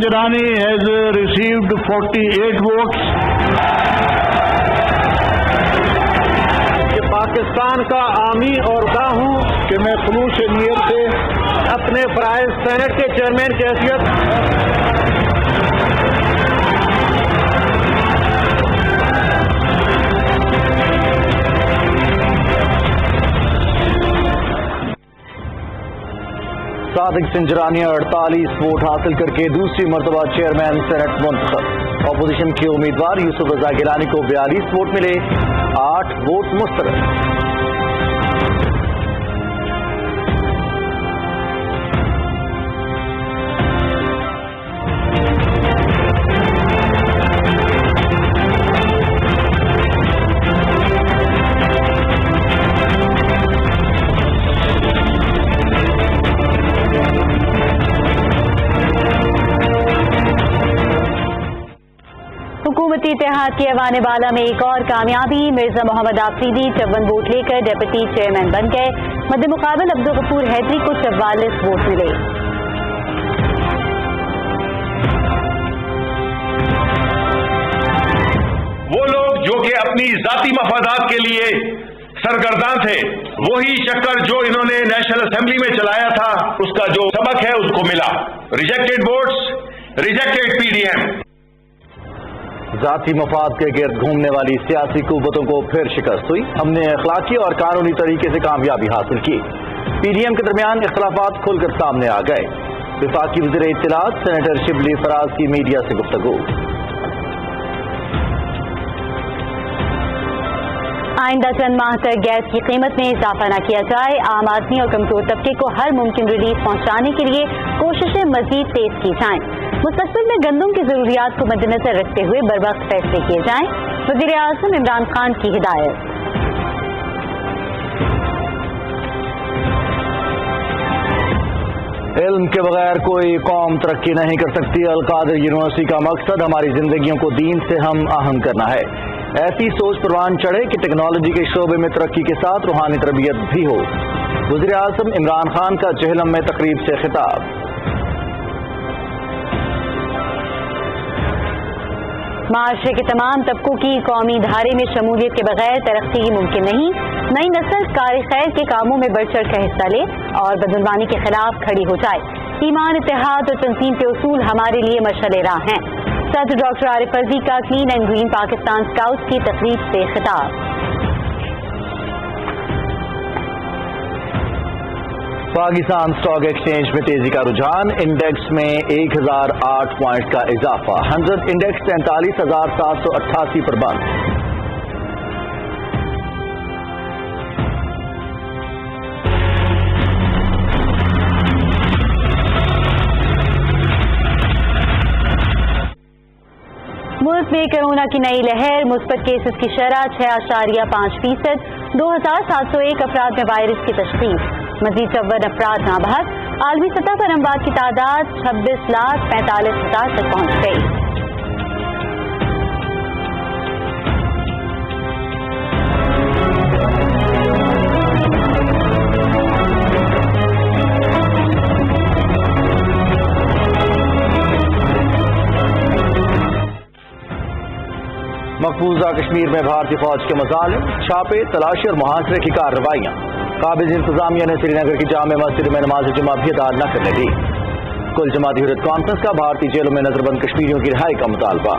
Sinjarani has received 48 votes. کہ پاکستان کا حامی اور خواہ ہوں کہ میں خلوص نیت سے اپنے فرائض سینٹ کے چیئرمین کی حیثیت صادق سنجرانی 48 ووٹ حاصل کر کے دوسری مرتبہ چیئرمین سینٹ منتخب۔ اپوزیشن کے امیدوار یوسف رضا گیلانی کو 42 ووٹ ملے، 8 ووٹ مسترد۔ حکومتی اتحاد کی ایوان بالا میں ایک اور کامیابی، مرزا محمد آفریدی 54 ووٹ لے کر ڈپٹی چیئرمین بن گئے۔ مد مقابل عبدالغفور حیدری کو 44 ووٹ ملے۔ وہ لوگ جو کہ اپنی ذاتی مفادات کے لیے سرگرداں تھے، وہی چکر جو انہوں نے نیشنل اسمبلی میں چلایا تھا، اس کا جو سبق ہے اس کو ملا۔ Rejected votes, rejected P D M. ذاتی مفاد کے گرد گھومنے والی سیاسی قوتوں کو پھر شکست ہوئی۔ ہم نے اخلاقی اور قانونی طریقے سے کامیابی حاصل کی۔ پی ڈی ایم کے درمیان اختلافات کھل کر سامنے آ گئے۔ وفاقی وزیر اطلاعات سینیٹر شبلی فراز کی میڈیا سے گفتگو۔ آئندہ چند ماہ تک گیس کی قیمت میں اضافہ نہ کیا جائے، عام آدمی اور کمزور طبقے کو ہر ممکن ریلیف پہنچانے کے لیے کوششیں مزید تیز کی جائیں۔ مستقبل میں گندم کی ضروریات کو مد نظر رکھتے ہوئے بروقت فیصلے کیے جائیں، وزیر اعظم عمران خان کی ہدایت۔ علم کے بغیر کوئی قوم ترقی نہیں کر سکتی۔ القادر یونیورسٹی کا مقصد ہماری زندگیوں کو دین سے ہم آہنگ کرنا ہے۔ ایسی سوچ پروان چڑھے کہ ٹیکنالوجی کے شعبے میں ترقی کے ساتھ روحانی تربیت بھی ہو۔ وزیر اعظم عمران خان کا جہلم میں تقریب سے خطاب۔ معاشرے کے تمام طبقوں کی قومی دھارے میں شمولیت کے بغیر ترقی ممکن نہیں۔ نئی نسل کار خیر کے کاموں میں بڑھ چڑھ کر حصہ لے اور بدعنوانی کے خلاف کھڑی ہو جائے۔ ایمان، اتحاد اور تنظیم کے اصول ہمارے لیے مشعل راہ ہیں۔ صدر ڈاکٹر عارف فرزی کا clean and green Pakistan scouts کی تقریب سے خطاب۔ پاکستان اسٹاک ایکسچینج میں تیزی کا رجحان، انڈیکس میں 1008 پوائنٹ کا اضافہ، 100 انڈیکس 43,788 پر بند۔ ملک میں کورونا کی نئی لہر، مثبت کیسز کی شرح 6.5%، 2701 افراد میں وائرس کی تشخیص، مزید 54 افراد نابہر۔ عالمی سطح پر اموات کی تعداد 26,45,000 تک پہنچ گئی۔ مقبوضہ کشمیر میں بھارتی فوج کے مظالم، چھاپے، تلاشی اور محاصرے کی کارروائیاں۔ قابض انتظامیہ نے سری نگر کی جامع مسجد میں نماز جمعہ بھی ادا نہ کرنے دی۔ کل جماعتی حریت کانفرنس کا بھارتی جیلوں میں نظر بند کشمیریوں کی رہائی کا مطالبہ۔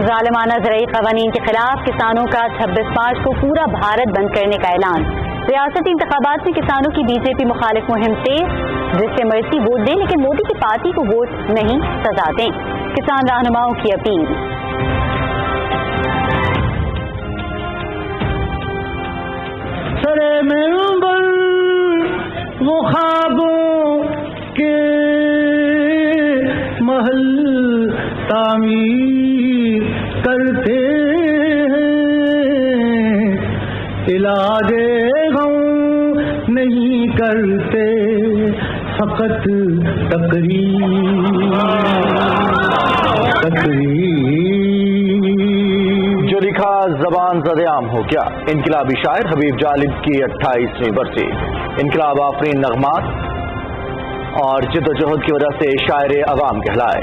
ظالمانہ زرعی قوانین کے خلاف کسانوں کا 26 مارچ کو پورا بھارت بند کرنے کا اعلان۔ ریاستی انتخابات میں کسانوں کی بی جے پی مخالف مہم تیز، جس سے مرضی ووٹ دیں لیکن مودی کی پارٹی کو ووٹ نہیں سزا دیں، کسان رہنماؤں کی اپیل۔ سرے منبر وہ خوابوں کے محل تعمیر کرتے ہیں، علاج غم نہیں کرتے، فقط تقریر۔ جو لکھا زبان زد عام ہو گیا، انقلابی شاعر حبیب جالب کی 28ویں برسی۔ انقلاب آفرین نغمات اور جدوجہد کی وجہ سے شاعر عوام کہلائے۔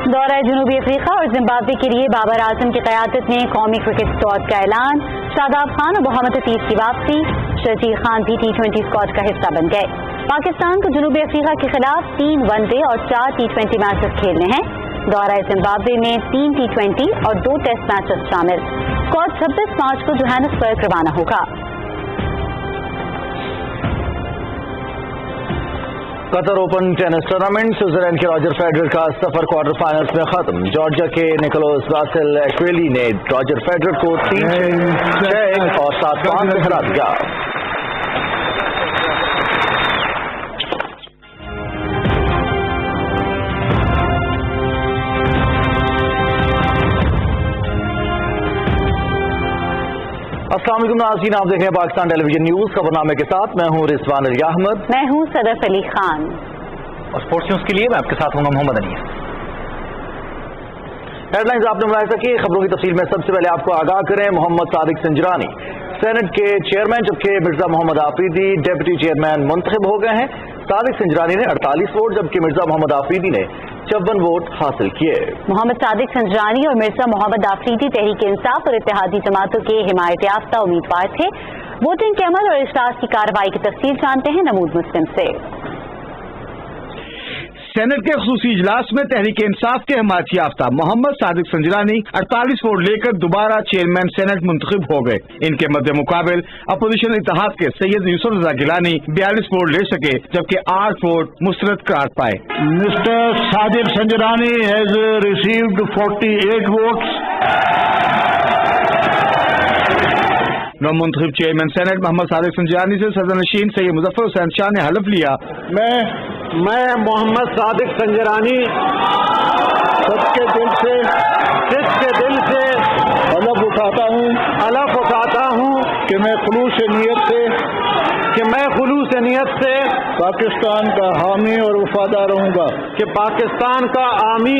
دورہ جنوبی افریقہ اور زمبابوے کے لیے بابر اعظم کی قیادت میں قومی کرکٹ اسکواڈ کا اعلان، شاداب خان اور محمد عتیق کی واپسی، شرجیل خان بھی T20 اسکواڈ کا حصہ بن گئے۔ پاکستان کو جنوبی افریقہ کے خلاف 3 ون ڈے اور 4 T20 میچز کھیلنے ہیں۔ دورہ زمبابوے میں 3 T20 اور 2 ٹیسٹ میچز شامل۔ اسکواڈ 26 مارچ کو جوہانسبرگ روانہ ہوگا۔ قطر اوپن ٹینس ٹورنامنٹ، سوئٹزرلینڈ کے راجر فیڈرر کا سفر کوارٹر فائنلز میں ختم۔ جارجیا کے نکولس باسل ایکویلی نے راجر فیڈرر کو 3-6 اور 7-5 سے ہرا دیا۔ السلام علیکم ناظرین، آپ دیکھ رہے ہیں پاکستان ٹیلی ویژن نیوز خبرنامے کے ساتھ میں ہوں رضوان علی احمد، میں ہوں صدف علی خان، اور اسپورٹس نیوز کے لیے میں آپ کے ساتھ ہوں گا محمد انیس۔ ہیڈ لائنز آپ نے ملاحظہ کی، خبروں کی تفصیل میں سب سے پہلے آپ کو آگاہ کریں۔ محمد صادق سنجرانی سینٹ کے چیئرمین، جبکہ مرزا محمد آفریدی ڈپٹی چیئرمین منتخب ہو گئے ہیں۔ صادق سنجرانی نے 48 ووٹ جبکہ مرزا محمد آفریدی نے 54 ووٹ حاصل کیے۔ محمد صادق سنجرانی اور مرزا محمد آفریدی تحریک انصاف اور اتحادی جماعتوں کے حمایت یافتہ امیدوار تھے۔ ووٹنگ کے عمل اور اجلاس کی کارروائی کی تفصیل جانتے ہیں نمود مسلم سے۔ سینٹ کے خصوصی اجلاس میں تحریک انصاف کے حمایت یافتہ محمد صادق سنجرانی 48 ووٹ لے کر دوبارہ چیئرمین سینٹ منتخب ہو گئے۔ ان کے مد مقابل اپوزیشن اتحاد کے سید یوسف رضا گیلانی 42 ووٹ لے سکے جبکہ 8 ووٹ مسترد قرار پائے۔ Mr. Sadiq Sanjarani has received 48 votes. نو منتخب چیئرمین سینٹ محمد صادق سنجرانی سے صدر نشین سید مظفر حسین شاہ نے حلف لیا۔ میں محمد صادق سنجرانی سب کے دل سے حلف اٹھاتا ہوں کہ میں خلوص نیت سے پاکستان کا حامی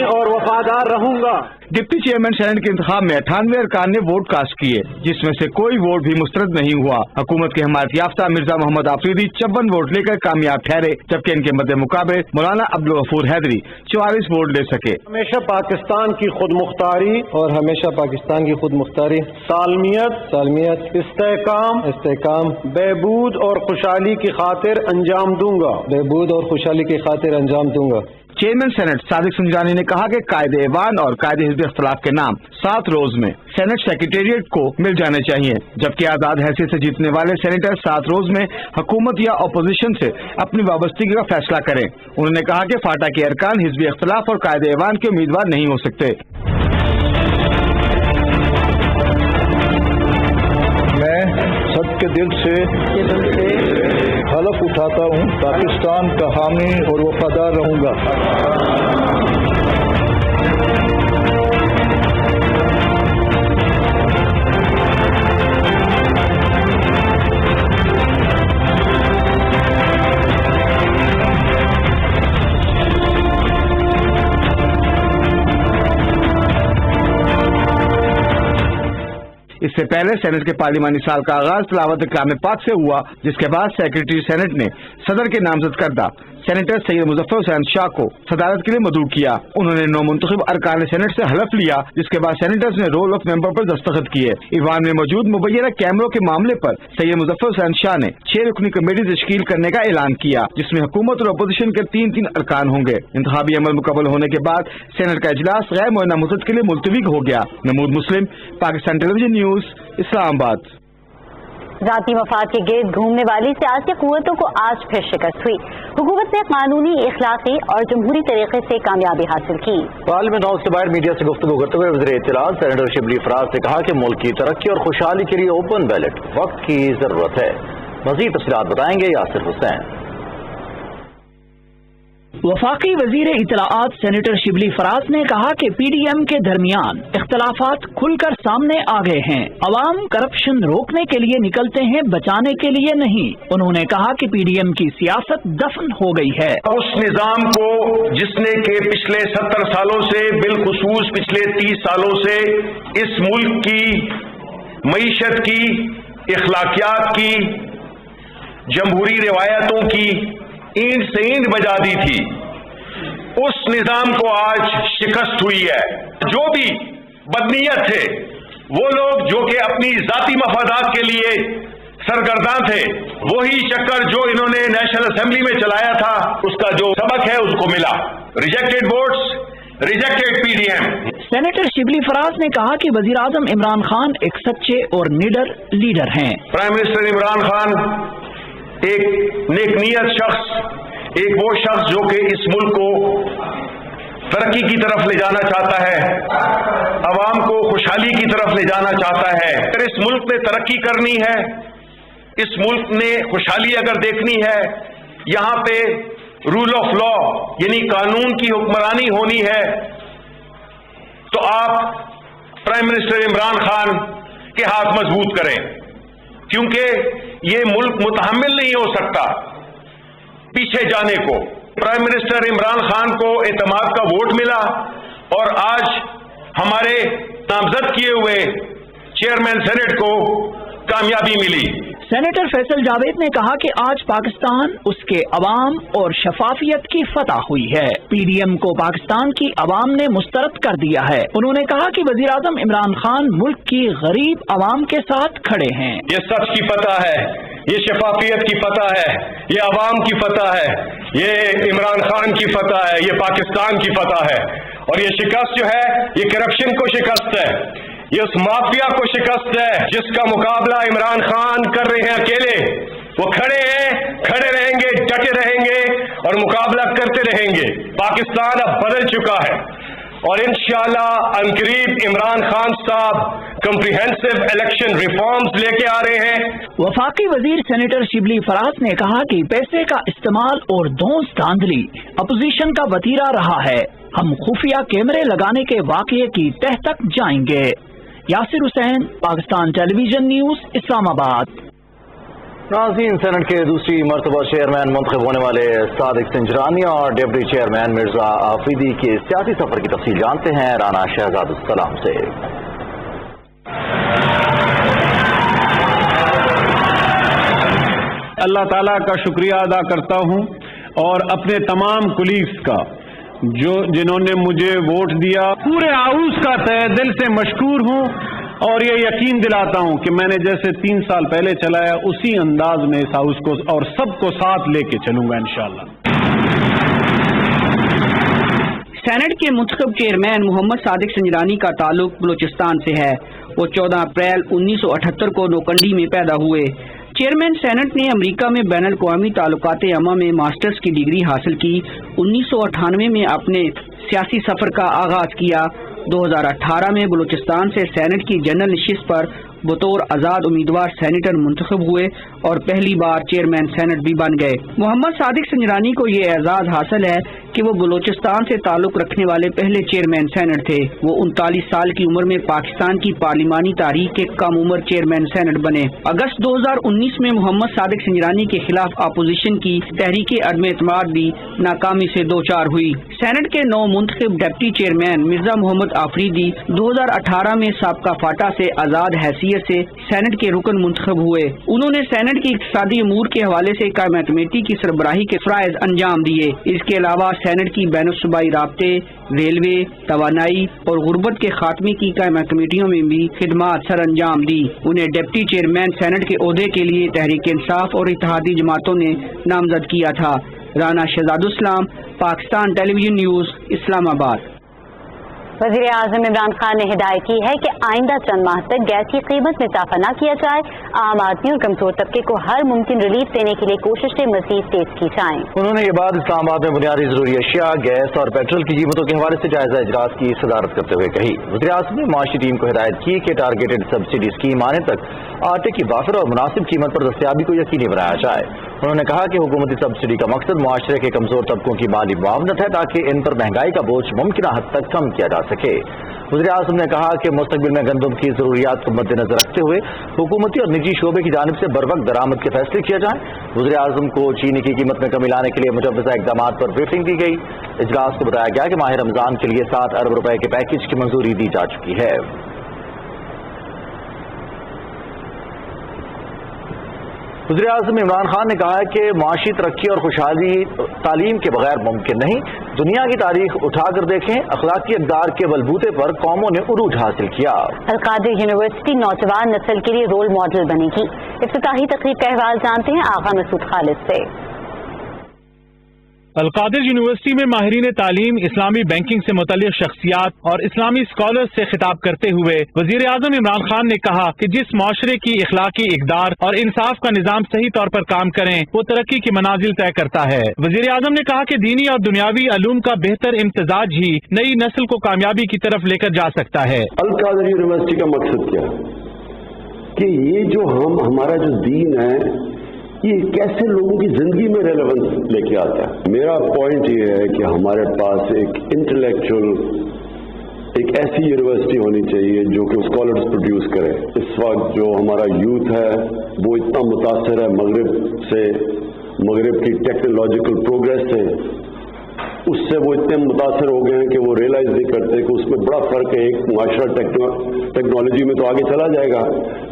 اور وفادار رہوں گا۔ ڈپٹی چیئرمین سینٹ کے انتخاب میں 98 ارکان نے ووٹ کاسٹ کیے، جس میں سے کوئی ووٹ بھی مسترد نہیں ہوا۔ حکومت کے حمایت یافتہ مرزا محمد آفریدی 56 ووٹ لے کر کامیاب ٹھہرے جبکہ ان کے مد مقابل مولانا عبدالغفور حیدری 44 ووٹ لے سکے۔ ہمیشہ پاکستان کی خود مختاری سالمیت استحکام بہبود اور خوشحالی کی خاطر انجام دوں گا۔ چیئرمین سینٹ صادق سنجرانی نے کہا کہ قائد ایوان اور قائد حزب اختلاف کے نام 7 روز میں سینٹ سیکریٹریٹ کو مل جانے چاہیے جبکہ آزاد حیثیت سے جیتنے والے سینیٹر 7 روز میں حکومت یا اپوزیشن سے اپنی وابستگی کا فیصلہ کریں۔ انہوں نے کہا کہ فاٹا کے ارکان حزب اختلاف اور قائد ایوان کے امیدوار نہیں ہو سکتے۔ میں سب کے دل سے حلف اٹھاتا ہوں پاکستان کا حامی اور وفادار رہوں گا۔ اس سے پہلے سینٹ کے پارلیمانی سال کا آغاز تلاوت کلام پاک سے ہوا، جس کے بعد سیکریٹری سینٹ نے صدر کے نامزد کردہ سینیٹر سید مظفر حسین شاہ کو صدارت کے لیے مدعو کیا۔ انہوں نے 9 منتخب ارکان سینٹ سے حلف لیا، جس کے بعد سینیٹرز نے رول آف ممبر پر دستخط کیے۔ ایوان میں موجود مبینہ کیمروں کے معاملے پر سید مظفر حسین شاہ نے 6 رکنی کمیٹی تشکیل کرنے کا اعلان کیا، جس میں حکومت اور اپوزیشن کے 3 ارکان ہوں گے۔ انتخابی عمل مکمل ہونے کے بعد سینٹ کا اجلاس غیر معینہ مدت کے لیے ملتوی ہو گیا۔ نمود مسلم، پاکستان ٹیلی ویژن نیوز، اسلام آباد۔ ذاتی مفاد کے گرد گھومنے والی سیاسی قوتوں کو آج پھر شکست ہوئی۔ حکومت نے قانونی، اخلاقی اور جمہوری طریقے سے کامیابی حاصل کی۔ پارلیمنٹ ہاؤس کے باہر میڈیا سے گفتگو کرتے ہوئے وزیر اطلاعات سینیٹر شبلی فراز نے کہا کہ ملک کی ترقی اور خوشحالی کے لیے اوپن بیلٹ وقت کی ضرورت ہے۔ مزید تفصیلات بتائیں گے یاسر حسین۔ وفاقی وزیر اطلاعات سینیٹر شبلی فراز نے کہا کہ پی ڈی ایم کے درمیان اختلافات کھل کر سامنے آ گئے ہیں۔ عوام کرپشن روکنے کے لیے نکلتے ہیں، بچانے کے لیے نہیں۔ انہوں نے کہا کہ پی ڈی ایم کی سیاست دفن ہو گئی ہے۔ اس نظام کو جس نے کہ پچھلے 70 سالوں سے، بالخصوص پچھلے 30 سالوں سے اس ملک کی मईशत की, इखलाकियात की, जमहूरी रिवायतों की ईंट से ईंट बजा दी थी, उस निजाम को आज शिकस्त हुई है। जो भी बदनीयत थे, वो लोग जो कि अपनी जाती मफादात के लिए सरगर्दान थे, वही चक्कर जो इन्होंने नेशनल असेंबली में चलाया था, उसका जो सबक है उसको मिला। Rejected votes, rejected PDM. Senator Shibli Faraz ने कहा कि वजीर आजम इमरान खान एक सच्चे और निडर लीडर हैं। प्राइम मिनिस्टर इमरान खान एक नेकनीयत शख्स, एक वो शख्स जो कि इस मुल्क को तरक्की की तरफ ले जाना चाहता है, अवाम को खुशहाली की तरफ ले जाना चाहता है। अगर इस मुल्क ने तरक्की करनी है, इस मुल्क ने खुशहाली अगर देखनी है, यहाँ पे रूल ऑफ लॉ यानी कानून की हुक्मरानी होनी है, तो आप प्राइम मिनिस्टर इमरान खान के हाथ मजबूत करें, क्योंकि ये मुल्क मुतहम्मिल नहीं हो सकता पीछे जाने को। प्राइम मिनिस्टर इमरान खान को एतमाद का वोट मिला और आज हमारे नामजद किए हुए चेयरमैन सेनेट को कामयाबी मिली। सेनेटर फैसल जावेद ने कहा कि आज पाकिस्तान, उसके अवाम और शफाफियत की फतह हुई है। पीडीएम को पाकिस्तान की अवाम ने मुस्तरद कर दिया है। उन्होंने कहा कि वजीर आजम इमरान खान मुल्क की गरीब अवाम के साथ खड़े हैं। ये सच की फतह है, ये शफाफियत की फतह है, ये अवाम की फतह है, ये इमरान खान की फतह है, ये पाकिस्तान की फतह है। और ये शिकस्त जो है, ये करप्शन को शिकस्त है, ये उस माफिया को शिकस्त है जिसका मुकाबला इमरान खान कर रहे हैं अकेले। वो खड़े हैं, खड़े रहेंगे, डटे रहेंगे और मुकाबला करते रहेंगे। पाकिस्तान अब बदल चुका है और इंशाअल्लाह अनकरीब इमरान खान साहब कम्प्रिहेंसिव इलेक्शन रिफॉर्म्स लेके आ रहे हैं। वफाकी वजीर सेनेटर शिबली फराज ने कहा कि पैसे का इस्तेमाल और दोस्त धांधली अपोजिशन का वतीरा रहा है। हम खुफिया कैमरे लगाने के वाकये की तह तक जाएंगे। Yasir Hussain, Pakistan television news, Islamabad. नाज़रीन, सेनेट के दूसरी मरतबा चेयरमैन मुंतखब होने वाले सादिक सिंजरानी और डिप्टी चेयरमैन मिर्जा आफरीदी के सियासी सफर की तफसील जानते हैं राना शहजादुस्सलाम से। अल्लाह ताला का शुक्रिया अदा करता हूं और अपने तमाम कुलीग्स का जिन्होंने मुझे वोट दिया, पूरे हाउस का तहे दिल से मशकूर हूं और ये यकीन दिलाता हूं कि मैंने जैसे 3 साल पहले चलाया उसी अंदाज में इस हाउस को और सबको साथ लेके चलूंगा इंशाअल्लाह। सेनेट के मुंतखब चेयरमैन मोहम्मद सादिक सिंजरानी का ताल्लुक बलूचिस्तान से है। वो 14 अप्रैल 1978 को नौकंडी में पैदा हुए। चेयरमैन सेनेट ने अमेरिका में बैनुल अक़वामी ताल्लुकात अम्मा में मास्टर्स की डिग्री हासिल की। 1998 में अपने सियासी सफर का आगाज किया। 2018 में बलूचिस्तान से सेनेट की जनरल नशिस्त पर बतौर आज़ाद उम्मीदवार सेनेटर मुंतखब हुए और पहली बार चेयरमैन सेनेट भी बन गए। मोहम्मद सादिक सिंजरानी को ये एजाज हासिल है कि वो बलूचिस्तान से ताल्लुक रखने वाले पहले चेयरमैन सेनेट थे। वो 39 साल की उम्र में पाकिस्तान की पार्लिमानी तारीख के कम उम्र चेयरमैन सेनेट बने। अगस्त 2019 में मोहम्मद सादिक सिंजरानी के खिलाफ अपोजिशन की तहरीक अदम एतमाद भी नाकामी से दो चार हुई। सेनेट के 9 मुंतखब डिप्टी चेयरमैन मिर्जा मोहम्मद आफरीदी 2018 में साबका फाटा से आजाद हैसियत से सेनेट के रुकन मुंतखब हुए। उन्होंने सेनेट की इक़्तिसादी अमूर के हवाले से कायम कमेटी की सरबराही के फ़राइज़ अंजाम दिए। इसके अलावा सेनेट की बैनुल-सूबाई राब्ते, रेलवे, तवानाई और गुर्बत के खात्मे की कायम कमेटियों में भी खिदमात सर अंजाम दी। उन्हें डिप्टी चेयरमैन सेनेट के ओहदे के लिए तहरीक इंसाफ और इत्तेहादी जमातों ने नामजद किया था। Rana Shahzadussalam, Pakistan television news, Islamabad. वज़ीर आज़म इमरान खान ने हिदायत की है कि आइंदा चंद माह तक गैस की कीमत में इजाफा न किया जाए। आम आदमी और कमजोर तबके को हर मुमकिन रिलीफ देने के लिए कोशिशें मजीद तेज की जाएं। उन्होंने ये बात इस्लामाबाद में बुनियादी जरूरी अशिया, गैस और पेट्रोल की कीमतों के हवाले से जायजा इजलास की सदारत करते हुए कही। वज़ीर आज़म ने माशी टीम को हिदायत की कि टारगेटेड सब्सिडी स्कीम आने तक आटे की बाखिर और मुनासिब कीमत पर दस्तयाबी को यकीनी बनाया जाए। उन्होंने कहा कि हुकूमती सब्सिडी का मकसद मुआशरे के कमजोर तबकों की माली मुआवनत है ताकि इन पर महंगाई का बोझ मुमकिन हद तक कम किया जा सके। वज़ीर आज़म ने कहा कि मुस्तक़बिल में गंदम की ज़रूरियात को मद्देनजर रखते हुए हुकूमती और निजी शोबे की जानिब से बर वक्त दरामद के फैसले किए जाएं। वज़ीर आज़म को चीनी की कीमत में कमी लाने के लिए मुजव्वज़ा इक़दाम पर ब्रीफिंग दी गई। इजलास को बताया गया कि माह रमज़ान के लिए 7 अरब रुपए के पैकेज की मंजूरी दी जा चुकी है। वज़ीर आज़म इमरान खान ने कहा है कि माशी तरक्की और खुशहाली तालीम के बगैर मुमकिन नहीं। दुनिया की तारीख उठाकर देखें, अखलाकी अक़दार के बलबूते पर कौमों ने उरूज हासिल किया। अलकादिर यूनिवर्सिटी नौजवान नस्ल के लिए रोल मॉडल बनेगी। इफ्तिताही तकरीब का अहवाल जानते हैं आगा मसूद खालिद से। अलकादिर यूनिवर्सिटी में माहिरीन तालीम, इस्लामी बैंकिंग से मुतल्लिक शख्सियात और इस्लामी स्कॉलर्स से खिताब करते हुए वजीर आजम इमरान खान ने कहा कि जिस माशरे की इखलाकी इक़दार और इंसाफ का निज़ाम सही तौर पर काम करें वो तरक्की की मनाजिल तय करता है। वजीर आजम ने कहा कि दीनी और दुनियावी अलूम का बेहतर इम्तजाज ही नई नस्ल को कामयाबी की तरफ लेकर जा सकता है। अलकादिर यूनिवर्सिटी का मकसद क्या है कि ये जो हमारा जो दीन है ये कैसे लोगों की जिंदगी में रेलेवेंस लेके आता है। मेरा पॉइंट ये है कि हमारे पास एक इंटेलेक्चुअल, एक ऐसी यूनिवर्सिटी होनी चाहिए जो कि स्कॉलर्स प्रोड्यूस करे। इस वक्त जो हमारा यूथ है वो इतना मुतासर है मगरिब से, मगरिब की टेक्नोलॉजिकल प्रोग्रेस से, उससे वो इतने मुतासर हो गए हैं कि वो रियलाइज नहीं करते कि उसमें बड़ा फर्क है। एक माशरा टेक्नोलॉजी में तो आगे चला जाएगा,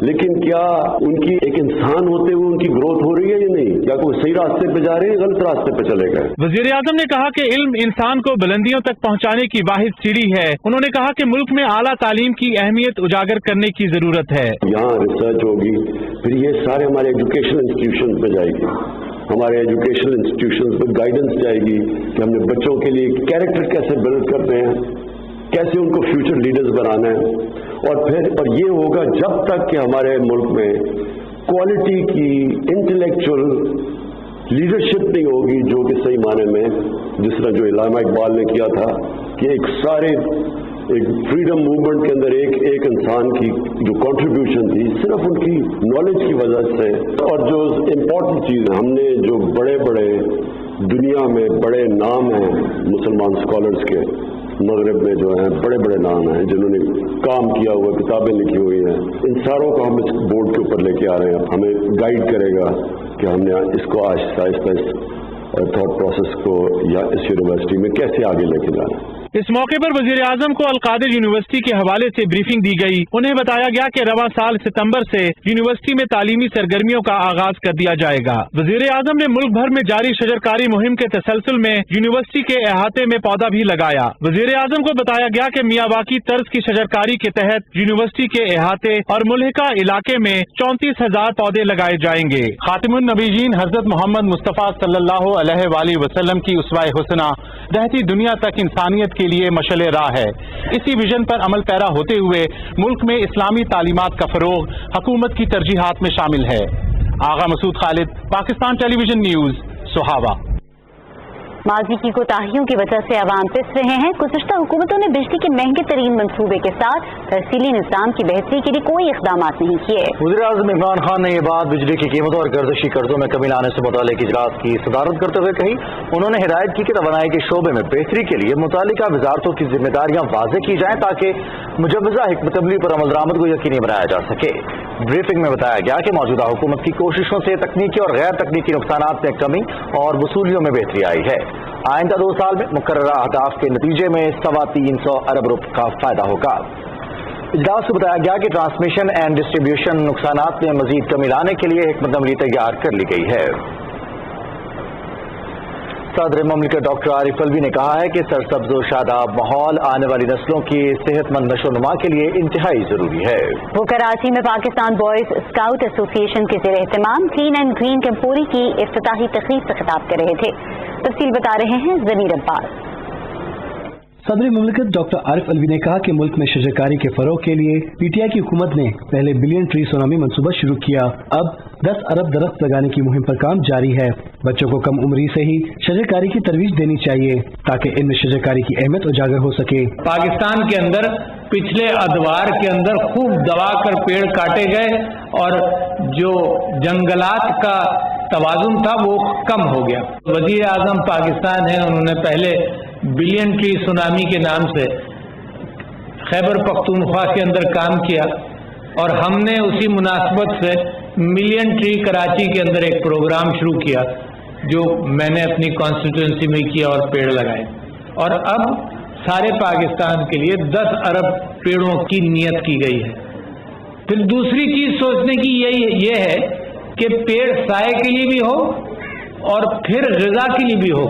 लेकिन क्या उनकी एक इंसान होते हुए उनकी ग्रोथ हो रही है या नहीं? क्या कोई सही रास्ते पे जा रहे हैं, गलत रास्ते पे चले गए? वजीर आजम ने कहा कि इल्म इंसान को बुलंदियों तक पहुंचाने की वाहिद सीढ़ी है। उन्होंने कहा कि मुल्क में आला तालीम की अहमियत उजागर करने की जरूरत है। यहाँ रिसर्च होगी, फिर ये सारे हमारे एजुकेशनल इंस्टीट्यूशन पे जाएगी, हमारे एजुकेशनल इंस्टीट्यूशन पर गाइडेंस जाएगी कि हमने बच्चों के लिए कैरेक्टर कैसे बिल्ड करते हैं, कैसे उनको फ्यूचर लीडर्स बनाना है। और ये होगा जब तक कि हमारे मुल्क में क्वालिटी की इंटेलेक्चुअल लीडरशिप नहीं होगी, जो कि सही माने में जिस तरह जो इलामा इकबाल ने किया था कि एक फ्रीडम मूवमेंट के अंदर एक इंसान की जो कंट्रीब्यूशन थी सिर्फ उनकी नॉलेज की वजह से। और जो इम्पोर्टेंट चीज़ है, हमने जो बड़े बड़े दुनिया में बड़े नाम हैं मुसलमान स्कॉलर्स के, मगरब में जो हैं बड़े बड़े नाम हैं जिन्होंने काम किया हुआ, किताबें लिखी हुई हैं, इन सारों को हम इस बोर्ड के ऊपर लेके आ रहे हैं। हमें गाइड करेगा कि हमने इसको आहिस्ता आहिस्ता थॉट प्रोसेस को या इस यूनिवर्सिटी में कैसे आगे लेके जाना है। इस मौके पर वजीर आजम को अलकादिर यूनिवर्सिटी के हवाले से ब्रीफिंग दी गई। उन्हें बताया गया कि रवां साल सितंबर से यूनिवर्सिटी में तालीमी सरगर्मियों का आगाज कर दिया जाएगा। वजीर आजम ने मुल्क भर में जारी शजरकारी मुहिम के तसलसल में यूनिवर्सिटी के अहाते में पौधा भी लगाया। वजीर आजम को बताया गया कि मियावाकी तर्ज की शजरकारी के तहत यूनिवर्सिटी के अहाते और मुल्हिका इलाके में 34,000 पौधे लगाए जाएंगे। खातिमुन नबीयीन हजरत मोहम्मद मुस्तफा सल्लल्लाहु अलैहि वसल्लम की उसवाए हुस्ना रहती दुनिया तक इंसानियत के लिए मशले राह है। इसी विजन पर अमल पैरा होते हुए मुल्क में इस्लामी तालीमात का फरोग हुकूमत की तरजीहात में शामिल है। आगा मसूद खालिद, पाकिस्तान टेलीविजन न्यूज, सोहावा। माजी की कोताहियों की वजह से अवाम पिस रहे हैं। गुज़िश्ता हुकूमतों ने बिजली के महंगे तरीन मंसूबे के साथ तरसीली निज़ाम की बेहतरी के लिए कोई इक़दाम नहीं किए। वज़ीर आज़म इमरान खान ने यह बात बिजली की कीमतों और गर्दिशी कर्जों में कमी लाने से मुताल्लिक़ इजलास की सदारत करते हुए कही। उन्होंने हिदायत की कि तवानाई के शोबे में बेहतरी के लिए मुताल्लिका वज़ारतों की जिम्मेदारियां वाज़ेह की जाएं ताकि मुजव्वज़ा हिकमत अमली पर अमल दरामद को यकीनी बनाया जा सके। ब्रीफिंग में बताया गया कि मौजूदा हुकूमत की कोशिशों से तकनीकी और गैर तकनीकी नुकसानात में कमी और वसूलियों में बेहतरी आई है। आइंदा 2 साल में मुकर्ररा अहदाफ के नतीजे में 325 अरब रुपये का फायदा होगा। इजलास में बताया गया कि ट्रांसमिशन एंड डिस्ट्रीब्यूशन नुकसानात में मजीद कमी लाने के लिए हिकमत अमली तैयार कर ली गई है। सदर मुमलिकत डॉक्टर आरिफ अलवी ने कहा है कि सरसब्ज़ और शादाब माहौल आने वाली नस्लों की सेहतमंद नशोनुमा के लिए इंतहाई जरूरी है। वो कराची में पाकिस्तान बॉयज स्काउट एसोसिएशन के ज़ेर एहतमाम क्लीन एंड ग्रीन कैंपोरी की इफ्तिताही तकरीब से खिताब कर रहे थे। तफसील बता रहे हैं ज़मीर अब्बास। सदर मुमलिकत डॉक्टर आरिफ अलवी ने कहा कि मुल्क में शजरकारी के फरोग के लिए पीटीआई की हुकूमत ने पहले बिलियन ट्री सोनामी मंसूबा शुरू किया। अब 10 अरब दरख्त लगाने की मुहिम पर काम जारी है। बच्चों को कम उम्री से ही शजरकारी की तरवीज देनी चाहिए ताकि इनमें शजरकारी की अहमियत उजागर हो सके। पाकिस्तान के अंदर पिछले अदवार के अंदर खूब दबा कर पेड़ काटे गए और जो जंगलात का तवाजुन था वो कम हो गया। वजीर आजम पाकिस्तान है, उन्होंने पहले बिलियन ट्री सुनामी के नाम से खैबर पख्तूनख्वा के अंदर काम किया और हमने उसी मुनासबत से मिलियन ट्री कराची के अंदर एक प्रोग्राम शुरू किया जो मैंने अपनी कॉन्स्टिट्यूंसी में किया और पेड़ लगाए। और अब सारे पाकिस्तान के लिए 10 अरब पेड़ों की नियत की गई है। फिर दूसरी चीज सोचने की ये है کہ पेड़ साए के लिए भी हो और फिर ग़िज़ा के लिए भी हो,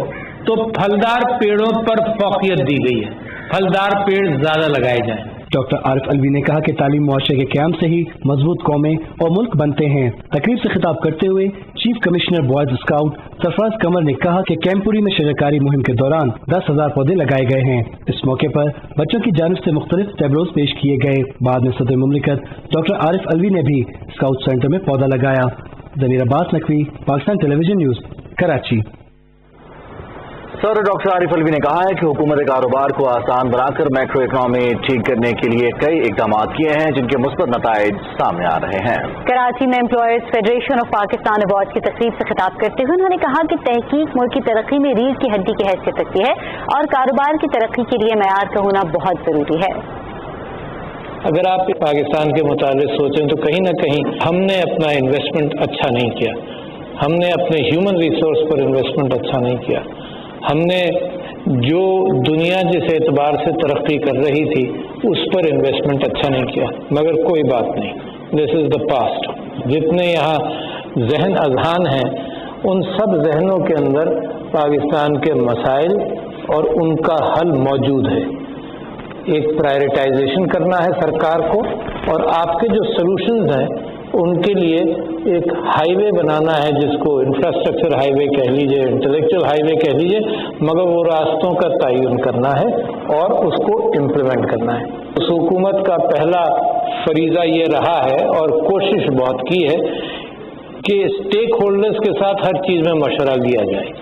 तो फलदार पेड़ों पर फौकियत दी गई है, फलदार पेड़ ज़्यादा लगाए जाएं। डॉक्टर आरिफ अलवी ने कहा कि तालीम मुआशरे के क़याम से ही मजबूत कौमें और मुल्क बनते हैं। तकरीब से खिताब करते हुए chief commissioner boys scout Sarfraz Qamar ने कहा कि कैंपुरी में शजरकारी मुहिम के दौरान 10,000 पौधे लगाए गए हैं। इस मौके पर बच्चों की जानिब से मुख्तलिफ टैबलोज पेश किए गए। बाद में सदर मुमलिकत डॉक्टर आरिफ अलवी ने भी स्काउट सेंटर में पौधा लगाया। ज़मीर अब्बास नकवी, पाकिस्तान टेलीविजन न्यूज़, कराची। सदर डॉक्टर आरिफ अलवी ने कहा है कि हुकूमत कारोबार को आसान बनाकर मैक्रो इकनॉमी ठीक करने के लिए कई इकदाम किए हैं जिनके मुस्बत नताइज सामने आ रहे हैं। कराची में employers federation of Pakistan award की तकरीब से खिताब करते हुए उन्होंने कहा कि तहकीक मुल्क की तरक्की में रीढ़ की हड्डी की हैसियत रखती है और कारोबार की तरक्की के लिए मयार का होना बहुत जरूरी है। अगर आप पाकिस्तान के मुताबिक सोचें तो कहीं ना कहीं हमने अपना इन्वेस्टमेंट अच्छा नहीं किया, हमने अपने ह्यूमन रिसोर्स पर इन्वेस्टमेंट अच्छा नहीं किया, हमने जो दुनिया जिस एतबार से तरक्की कर रही थी उस पर इन्वेस्टमेंट अच्छा नहीं किया। मगर कोई बात नहीं, दिस इज़ द पास्ट। जितने यहाँ जहन अजहान हैं उन सब जहनों के अंदर पाकिस्तान के मसाइल और उनका हल मौजूद है। एक प्रायोरिटाइजेशन करना है सरकार को और आपके जो सॉल्यूशंस हैं उनके लिए एक हाईवे बनाना है, जिसको इंफ्रास्ट्रक्चर हाईवे कह लीजिए, इंटेलेक्चुअल हाईवे कह लीजिए, मगर वो रास्तों का तयन करना है और उसको इम्प्लीमेंट करना है। उस हुकूमत का पहला फरीज़ा ये रहा है और कोशिश बहुत की है कि स्टेक होल्डर्स के साथ हर चीज़ में मशवरा लिया जाए।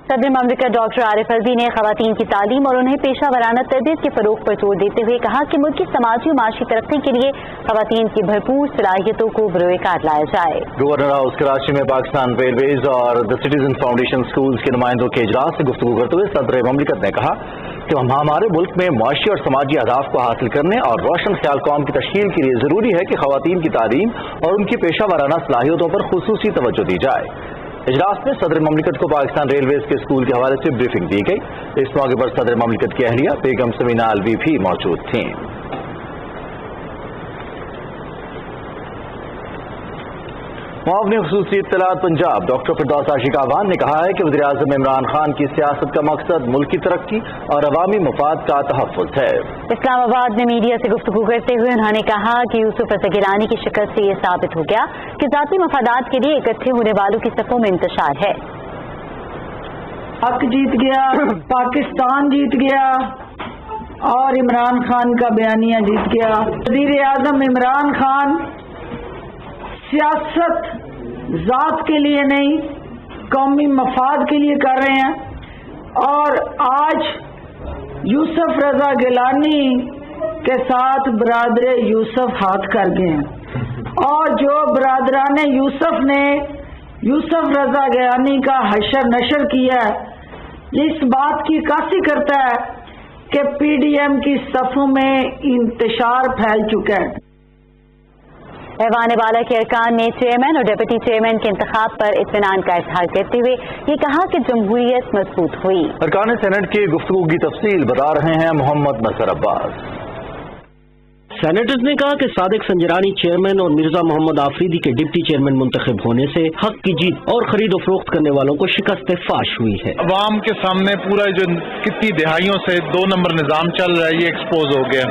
सदर ममलिकत डॉक्टर आरिफ अलवी ने खवातीन की तालीम और उन्हें पेशा वराना तरबियत के फरोग पर जोर देते हुए कहा कि मुल्क की समाजी और माशी तरक्की के लिए खवातीन की भरपूर सलाहियतों को बरोएकार लाया जाए। गवर्नर हाउस कराची में पाकिस्तान रेलवेज और द सिटीजन फाउंडेशन स्कूल्स के नुमाइंदों के इजलास से गुफ्तगू करते हुए सदर ममलिकत ने कहा कि हमारे मुल्क में मुआशी और समाजी अहदाफ को हासिल करने और रोशन ख्याल कौम की तश्कील के लिए ज़रूरी है कि खवातीन की तालीम और उनकी पेशा वराना सलाहियतों पर खुसूसी तवज्जो दी जाए। इजलास में सदर ममलिकत को पाकिस्तान रेलवेज के स्कूल के हवाले से ब्रीफिंग दी गई। इस मौके पर सदर ममलिकत की अहलिया बेगम समीना अलवी भी मौजूद थीं। मुआवनी ख़ुसूसी इत्तलात पंजाब डॉक्टर फिरदौस आशिक आवान ने कहा है कि वज़ीर आज़म इमरान खान की सियासत का मकसद मुल्क की तरक्की और अवामी मफाद का तहफ़्फ़ुज़ है। इस्लामाबाद में मीडिया से गुफ्तगू करते हुए उन्होंने कहा कि यूसुफ रज़ा गिलानी की शिकस्त से ये साबित हो गया कि ज़ाती मफादात के लिए इकट्ठे होने वालों की सफ़ों में इंतशार है। हक जीत गया, पाकिस्तान जीत गया और इमरान खान का बयानिया जीत गया। वज़ीर आज़म इमरान खान सियासत ज़ात के लिए नहीं, कौमी मफाद के लिए कर रहे हैं और आज यूसुफ रज़ा गिलानी के साथ बरादरे यूसुफ हाथ कर गए हैं और जो बरादरान यूसुफ ने यूसुफ रज़ा गिलानी का हशर नशर किया है इस बात की अक्कासी करता है कि पीडीएम की सफ़ों में इंतशार फैल चुका है। ऐवान बाला के अरकान ने चेयरमैन और डिप्टी चेयरमैन के इंतखाब पर इत्मीनान का इजहार करते हुए ये कहा कि जमहूरियत मजबूत हुई। अरकान सेनेट की गुफ्तगू की तफसील बता रहे हैं मोहम्मद नसर अब्बास। सेनेटर्स ने कहा कि सादिक संजरानी चेयरमैन और मिर्जा मोहम्मद आफरीदी के डिप्टी चेयरमैन मुंतखब होने से हक की जीत और खरीद और फरोख्त करने वालों को शिकस्त फाश हुई है। अवाम के सामने पूरा जो कितनी दहाइयों से 2 नंबर निज़ाम चल रहा है ये एक्सपोज हो गया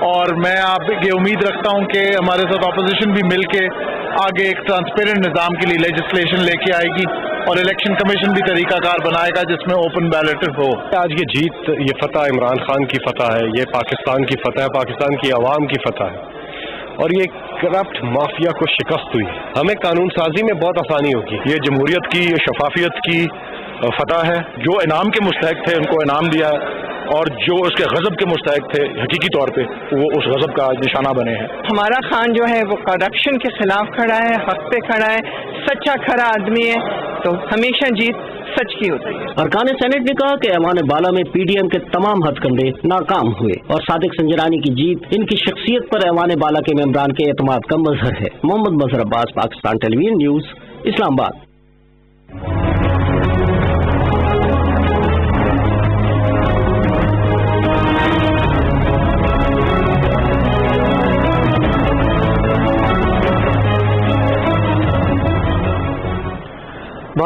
और मैं आप ये उम्मीद रखता हूँ कि हमारे साथ अपोजिशन भी मिलके आगे एक ट्रांसपेरेंट निज़ाम के लिए लेजिस्लेशन लेके आएगी और इलेक्शन कमीशन भी तरीकाकार बनाएगा जिसमें ओपन बैलेट हो। आज ये जीत, ये फतह इमरान खान की फतह है, ये पाकिस्तान की फतह है, पाकिस्तान की आवाम की फतह है और ये करप्ट माफिया को शिकस्त हुई। हमें कानून साजी में बहुत आसानी होगी। ये जमहूरियत की, ये शफाफियत की फतह है। जो इनाम के मुस्तहक थे उनको इनाम दिया और जो उसके गजब के मुस्तहक थे हकीकी तौर पे वो उस गजब का निशाना बने हैं। हमारा खान जो है वो करप्शन के खिलाफ खड़ा है, हक पे खड़ा है, सच्चा खरा आदमी है, तो हमेशा जीत सच की होती है। अरकान सेनेट ने कहा कि ऐवान बाला में पीडीएम के तमाम हथकंडे नाकाम हुए और सादिक संजरानी की जीत इनकी शख्सियत पर ऐवान बाला के मेंबरान के एतमाद का मजहर है। मोहम्मद मजहर अब्बास, पाकिस्तान टेलीविजन न्यूज़, इस्लामाबाद।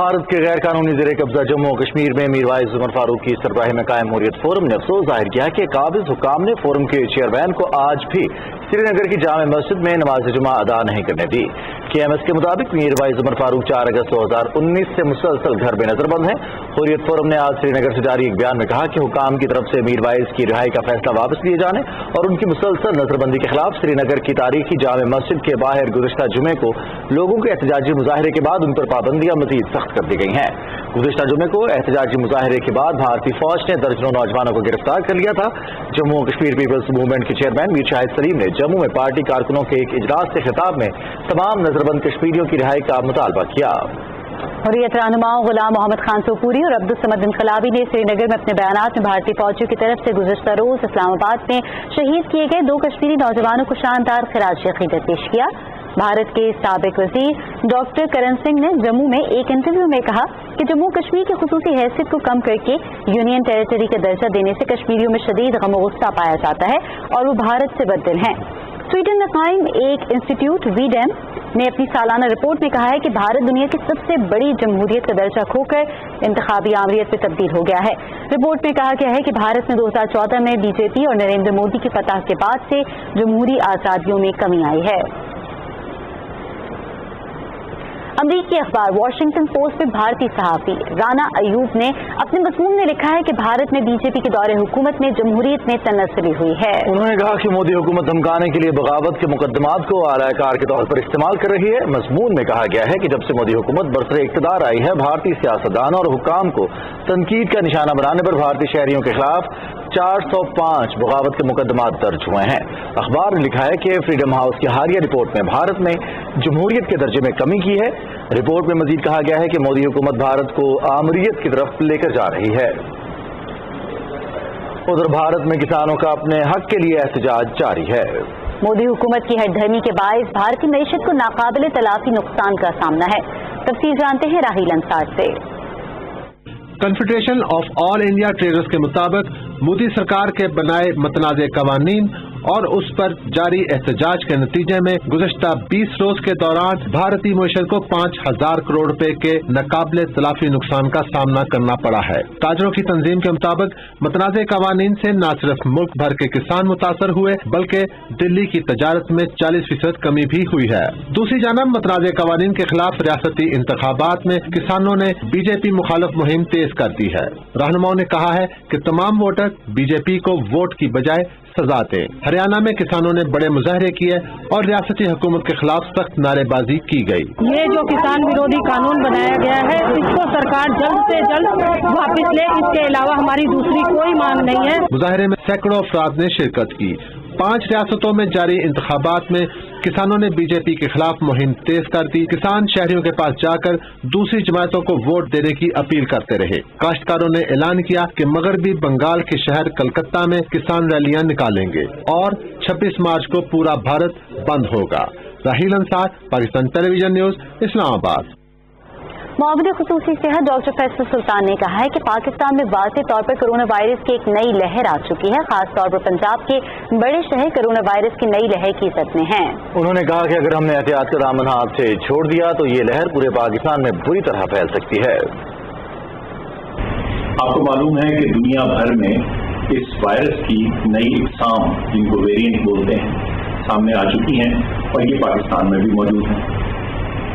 भारत के गैर कानूनी ज़ेरे कब्जा जम्मू और कश्मीर में मीरवाइज उमर फारूक की सरबराही में कायम हुर्रियत फोरम ने अफसोस जाहिर किया कि काबिज हुक्काम ने फोरम के चेयरमैन को आज भी श्रीनगर की जामे मस्जिद में नमाज जुमा अदा नहीं करने दी। KMS के मुताबिक मीरवाइज उमर फारूक 4 अगस्त 2019 से मुसलसल घर में नजरबंद है। हुर्रियत फोरम ने आज श्रीनगर से जारी एक बयान में कहा कि हुक्काम की तरफ से मीरवाइज की रिहाई का फैसला वापस लिए जाने और उनकी मुसलसल नजरबंदी के खिलाफ श्रीनगर की तारीखी जामे मस्जिद के बाहर गुज़िश्ता जुमे को लोगों के एहतजाजी मुजाहरे के बाद उन पर पाबंदियां मजीद सख्त कर दी गई हैं। गुज़िश्ता जुमे को एहतजाजी मुजाहरे के बाद भारतीय फौज ने दर्जनों नौजवानों को गिरफ्तार कर लिया था। जम्मू और कश्मीर पीपल्स मूवमेंट के चेयरमैन मीर शाहिद सलीम ने जम्मू में पार्टी कारकुनों के एक इजलास से खिताब में तमाम नजरबंद कश्मीरियों की रिहाई का मुतालबा किया। हुर्रियत रहनुमाओं गुलाम मोहम्मद खान सोपूरी और अब्दुल समद इनकलाबी ने श्रीनगर में अपने बयानात में भारतीय फौजियों की तरफ से गुज़िश्ता रोज इस्लामाबाद में शहीद किए गए 2 कश्मीरी नौजवानों को शानदार खिराज अक़ीदत पेश किया। भारत के साबिक वज़ीर डॉक्टर करण सिंह ने जम्मू में एक इंटरव्यू में कहा कि जम्मू कश्मीर की खुसूसी हैसियत को कम करके यूनियन टेरिटरी का दर्जा देने से कश्मीरियों में शदीद गम और गुस्सा पाया जाता है और वो भारत से बददिल हैं। स्वीडन में कायम एक इंस्टीट्यूट वीडेम ने अपनी सालाना रिपोर्ट में कहा है कि भारत दुनिया की सबसे बड़ी जमहूरियत का दर्जा खोकर इंतखाबी आमरीत में तब्दील हो गया है। रिपोर्ट में कहा गया है कि भारत में 2014 में बीजेपी और नरेंद्र मोदी की फतह के बाद से जमहूरी आज़ादियों में कमी आई है। अमरीकी अखबार वाशिंगटन पोस्ट में भारतीय सहाफ़ी राना अयूब ने अपने मज़मून में लिखा है कि भारत में बीजेपी के दौरे हुकूमत में जमहूरियत में तनस्सुली हुई है। उन्होंने कहा कि मोदी हुकूमत धमकाने के लिए बगावत के मुकदमात को आलाकार के तौर पर इस्तेमाल कर रही है। मज़मून में कहा गया है कि जब से मोदी हुकूमत बरसरे इक़्तिदार आई है, भारतीय सियासतदान और हुक्काम को तनकीद का निशाना बनाने पर भारतीय शहरियों के खिलाफ 405 बगावत के मुकदमात दर्ज हुए हैं। अखबार ने लिखा है कि फ्रीडम हाउस की हालिया रिपोर्ट में भारत में जमहूरियत के दर्जे में कमी की है। रिपोर्ट में मजीद कहा गया है कि मोदी हुकूमत भारत को आमरीयत की तरफ लेकर जा रही है। उधर भारत में किसानों का अपने हक के लिए एहतजाज जारी है। मोदी हुकूमत की हठधर्मी के बायस भारतीय मईशत को नाकाबिले तलाफी नुकसान का सामना है। तफसील जानते हैं राहील अंसार से। Confederation of all India traders के मुताबिक मोदी सरकार के बनाए मतनाज़े कवानीन और उस पर जारी एहतजाज के नतीजे में गुज़श्ता 20 रोज के दौरान भारतीय मईशत को 5,000 करोड़ रुपए के नाकाबिले तलाफी नुकसान का सामना करना पड़ा है। ताजरों की तंजीम के मुताबिक मतनाज़े कवानीन से न सिर्फ मुल्क भर के किसान मुतासर हुए बल्कि दिल्ली की तजारत में 40% कमी भी हुई है। दूसरी जानब मतनाज़े कवानीन के खिलाफ रियासती इंतखाबात में किसानों ने बीजेपी मुखालिफ मुहिम तेज कर दी है। रहनुमाओं ने कहा है कि तमाम वोटर बीजेपी को वोट की बजाय सजा दें। हरियाणा में किसानों ने बड़े मुजाहरे किए और रियासती हुकूमत के खिलाफ सख्त नारेबाजी की गई। ये जो किसान विरोधी कानून बनाया गया है इसको सरकार जल्द से जल्द वापस ले, इसके अलावा हमारी दूसरी कोई मांग नहीं है। मुजाहरे में सैकड़ों अफराद ने शिरकत की। 5 रियासतों में जारी इंतखाबात में किसानों ने बीजेपी के खिलाफ मुहिम तेज कर दी। किसान शहरियों के पास जाकर दूसरी जमातों को वोट देने की अपील करते रहे। काश्तकारों ने ऐलान किया कि मगरबी बंगाल के शहर कलकत्ता में किसान रैलियां निकालेंगे और 26 मार्च को पूरा भारत बंद होगा। राहील अंसार, पाकिस्तान टेलीविजन न्यूज, इस्लामाबाद। मुआविन खुसूसी सेहत डॉक्टर फैसल सुल्तान ने कहा है कि पाकिस्तान में वाज़ेह तौर पर कोरोना वायरस की एक नई लहर आ चुकी है। खास तौर पर पंजाब के बड़े शहर कोरोना वायरस की नई लहर की जद में हैं। उन्होंने कहा कि अगर हमने एहतियात का दामन हाथ से छोड़ दिया तो ये लहर पूरे पाकिस्तान में बुरी तरह फैल सकती है। आपको मालूम है कि दुनिया भर में इस वायरस की नई इकसाम, जिनको वेरिएंट बोलते हैं, सामने आ चुकी हैं और ये पाकिस्तान में भी मौजूद हैं।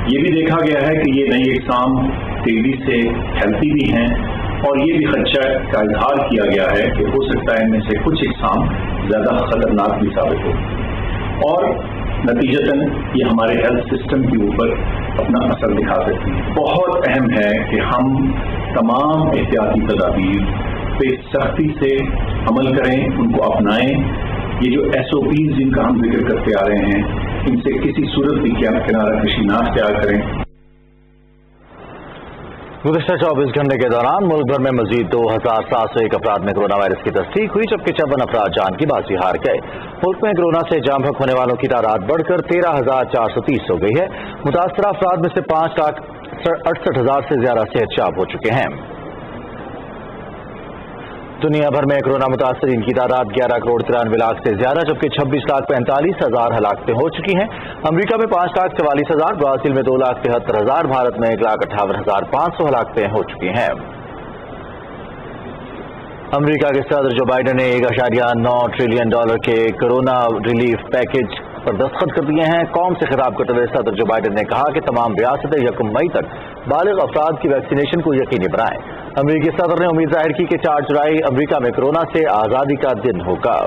ये भी देखा गया है कि ये नई इकसाम तेजी से फैलती भी हैं और ये भी खदशा का इजहार किया गया है कि हो सकता है इनमें से कुछ इकसाम ज़्यादा खतरनाक भी साबित हो और नतीजतन ये हमारे हेल्थ सिस्टम के ऊपर अपना असर दिखा सकती है। बहुत अहम है कि हम तमाम एहतियाती तदाबीर पे सख्ती से अमल करें, उनको अपनाएं। ये जो SOPs जिनका हम जिक्र करते आ रहे हैं, इनसे किसी सूरत भी किनारा कशी ना अख्तियार करें। गुज़श्ता 24 घंटे के दौरान मुल्क भर में मजीद 2,701 अफराद में कोरोना वायरस की तस्दीक हुई, जबकि 56 अफराद जान की बाजी हार गए। मुल्क में कोरोना से जाम फक होने वालों की तादाद बढ़कर 13,430 हो गई है। मुतासरा अफराद में से 5,68,000 से ज्यादा सेहतयाब हो चुके हैं। दुनिया भर में कोरोना मुतासरीन की तादाद 11 करोड़ 93 लाख से ज्यादा, जबकि 26,45,000 हलाकतें हो चुकी हैं। अमेरिका में 5,44,000, ब्राजील में 2,73,000, भारत में 1,58,500 हलाकतें हो चुकी हैं। अमेरिका के सदर जो बाइडेन ने $1.9 ट्रिलियन के कोरोना रिलीफ पैकेज पर दस्तखत कर दिए हैं। कौम से खिताब करते हुए सदर जो बाइडेन ने कहा कि तमाम रियासतें 1 मई तक बालिग अफराद की वैक्सीनेशन को यकीनी बनाएं। अमेरिकी सदर ने उम्मीद जाहिर की कि 4 जुलाई अमेरिका में कोरोना से आज़ादी का दिन होगा।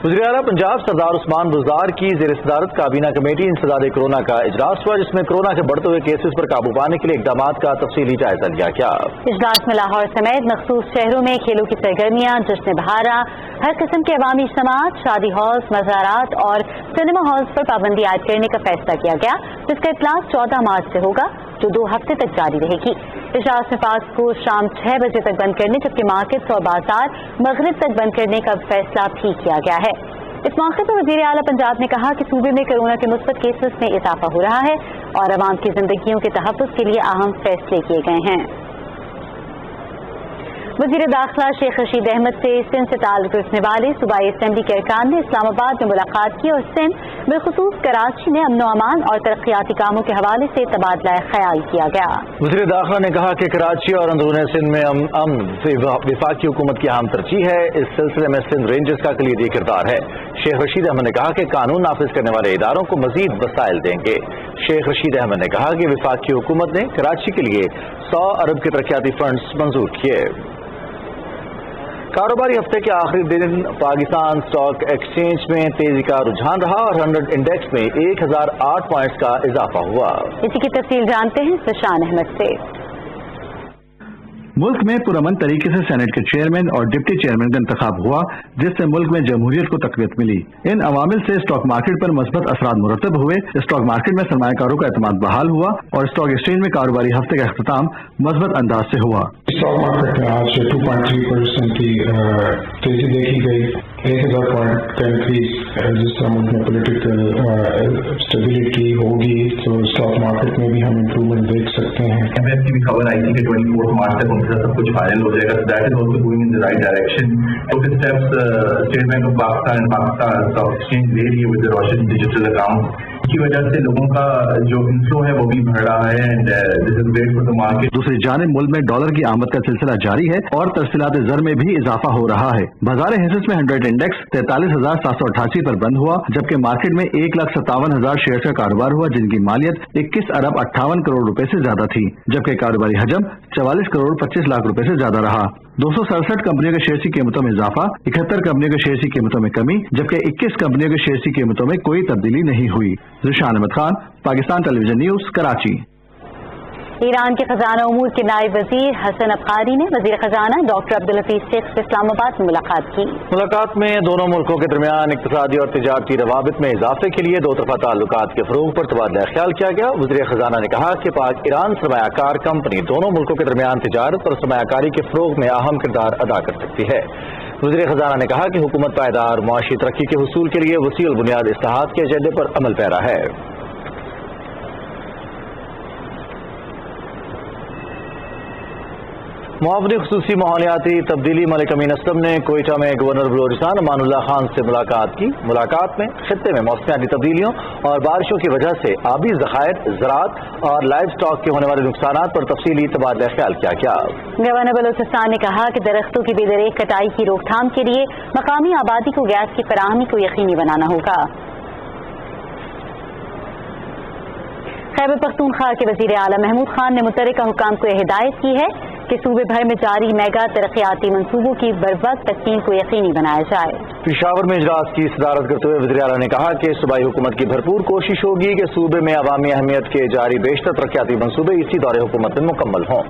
वज़ीर आला पंजाब सरदार उस्मान बुज़दार की ज़ेर सदारत काबीना कमेटी इंसदाद कोरोना का इजलास हुआ, जिसमें कोरोना के बढ़ते हुए केसेस पर काबू पाने के लिए इक़दामात का तफसीली जायजा लिया गया। इजलास में लाहौर समेत मखसूस शहरों में खेलों की सरगर्मियां, जश्न बहारा, हर किस्म के अवामी समात, शादी हॉल्स, मज़ारात और सिनेमा हॉल्स पर पाबंदी आयद करने का फैसला किया गया, जिसका इतलाक 14 मार्च से होगा, जो 2 हफ्ते तक जारी रहेगी। इजलास में पार्क को शाम 6 बजे तक बंद करने, जबकि मार्केट्स और बाजार मगरिब तक बंद करने का फैसला भी किया गया है। इस मौके पर वज़ीर आला पंजाब ने कहा कि सूबे में कोरोना के मुस्बत केसेस में इजाफा हो रहा है और अवाम की जिंदगियों के तहफ़्फ़ुज़ के लिए अहम फैसले किए गए हैं। वज़ीर दाखिला शेख रशीद अहमद से सिंध से ताल्लुक़ रखने वाले सूबाई असेंबली के अरकान ने इस्लामाबाद में मुलाकात की और सिंध बिलखुसूस कराची में अमन अमान और तरक्याती कामों के हवाले से तबादला ख्याल किया गया। वज़ीर दाखिला ने कहा कि कराची और अंदरून सिंध में वफाकी हुकूमत की अहम तरजीह है। इस सिलसिले में सिंध रेंजर्स का कलीदी किरदार है। शेख रशीद अहमद ने कहा कि कानून नाफिज करने वाले इदारों को मजीद वसाइल देंगे। शेख रशीद अहमद ने कहा कि वफाकी हुकूमत ने कराची के लिए 100 अरब के तरक्याती फंड्स मंजूर किए। कारोबारी हफ्ते के आखिरी दिन पाकिस्तान स्टॉक एक्सचेंज में तेजी का रुझान रहा और 100 इंडेक्स में 1008 पॉइंट्स का इजाफा हुआ। इसी की तफसील जानते हैं सशान अहमद से। मुल्क में पुरअमन तरीके से सेनेट के चेयरमैन और डिप्टी चेयरमैन का इंतखाब हुआ, जिससे मुल्क में जमहूरियत को तकवीत मिली। इन अवामिल से स्टॉक मार्केट पर مثبت असरात मुरतब हुए। स्टॉक मार्केट में सरमायाकारों का एतमाद बहाल हुआ और स्टॉक एक्सचेंज में कारोबारी हफ्ते का अख्ताम مثبت अंदाज से हुआ। स्टॉक मार्केट में आज 2.3% की तेजी देखी गई। 1000 पॉइंट का इंक्रीज, जिस तरह मुल्क में पोलिटिकल स्टेबिलिटी होगी तो स्टॉक मार्केट में भी हम इम्प्रूवमेंट देख सकते हैं। MF की भी खबर आई थी कि 24 मार्च तक उनका सब कुछ फाइनल हो जाएगा। That is also going in the right direction. कुछ steps state bank of Pakistan and Pakistan stock exchange ले रही है विद रोशन डिजिटल अकाउंट। इसकी वजह से लोगों का जो इनफ्लो है वो भी बढ़ रहा है and this is great for the market. दूसरी जानिब मुल्क में डॉलर की आमद का सिलसिला जारी है और तरसीलात ज़र में भी इजाफा हो रहा है। बाजार हिस्स में 100 इंडेक्स 43,788 पर बंद हुआ, जबकि मार्केट में 1,57,000 शेयर का कारोबार हुआ, जिनकी मालियत 21 अरब 58 करोड़ रुपए से ज्यादा थी, जबकि कारोबारी हजम 44 करोड़ 25 लाख रुपए से ज्यादा रहा। 267 कंपनियों के शेयर की कीमतों में इजाफा, 71 कंपनियों के शेयर की कीमतों में कमी, जबकि 21 कंपनियों के शेयर की कीमतों में कोई तब्दीली नहीं हुई। Zeeshan Ahmed Khan, Pakistan television news, Karachi. Iran के खजाना उमूर के नायब वजीर हसन अबकारी ने वजीर खजाना डॉक्टर अब्दुल हफीज शेख से इस्लामाबाद में मुलाकात की। मुलाकात में दोनों मुल्कों के दरमियान इक्तिसादी और तिजारती रवाबित में इजाफे के लिए दो तरफा ताल्लुकात के फरोग पर तबादला ख्याल किया गया। वजीर खजाना ने कहा कि पाक ईरान सरमायाकार कंपनी दोनों मुल्कों के दरमियान तिजारत और सरमायाकारी के फरोग में अहम किरदार अदा कर सकती है। वज़ीर ख़ज़ाना ने कहा कि हुकूमत पायदार मुआशी तरक्की के हुसूल के लिए वसीअ बुनियाद इस्लाहात के एजेंडे पर अमल पैरा है। मुआवनी खुसूसी माहौलियाती तब्दीली मलिक अमीन असलम ने कोयटा में गवर्नर बलोचिस्तान अमानुल्लाह खान से मुलाकात की। मुलाकात में खित्ते में मौसमियाती तब्दीलियों और बारिशों की वजह से आबी ज़खायर, ज़राअत और लाइव स्टॉक के होने वाले नुकसानात पर तफसीली तबादला ख्याल किया गया। गवर्नर बलोचिस्तान ने कहा कि दरख्तों की बेदरेक कटाई की रोकथाम के लिए मकामी आबादी को गैस की फराहमी को यकीनी बनाना होगा। खैबर पख्तूनख्वा के वजीर आला महमूद खान ने मुतल्लिका हुकाम को हिदायत की है कि सूबे भर में जारी मेगा तरक्याती मंसूबों की बरवक्त तकमील को यकीनी बनाया जाए। पेशावर में इजलास की सदारत करते हुए वज़ीर आला ने कहा कि सूबाई हुकूमत की भरपूर कोशिश होगी कि सूबे में अवामी अहमियत के जारी बेशतर तरक्याती मंसूबे इसी दौरे हुकूमत में मुकम्मल हों।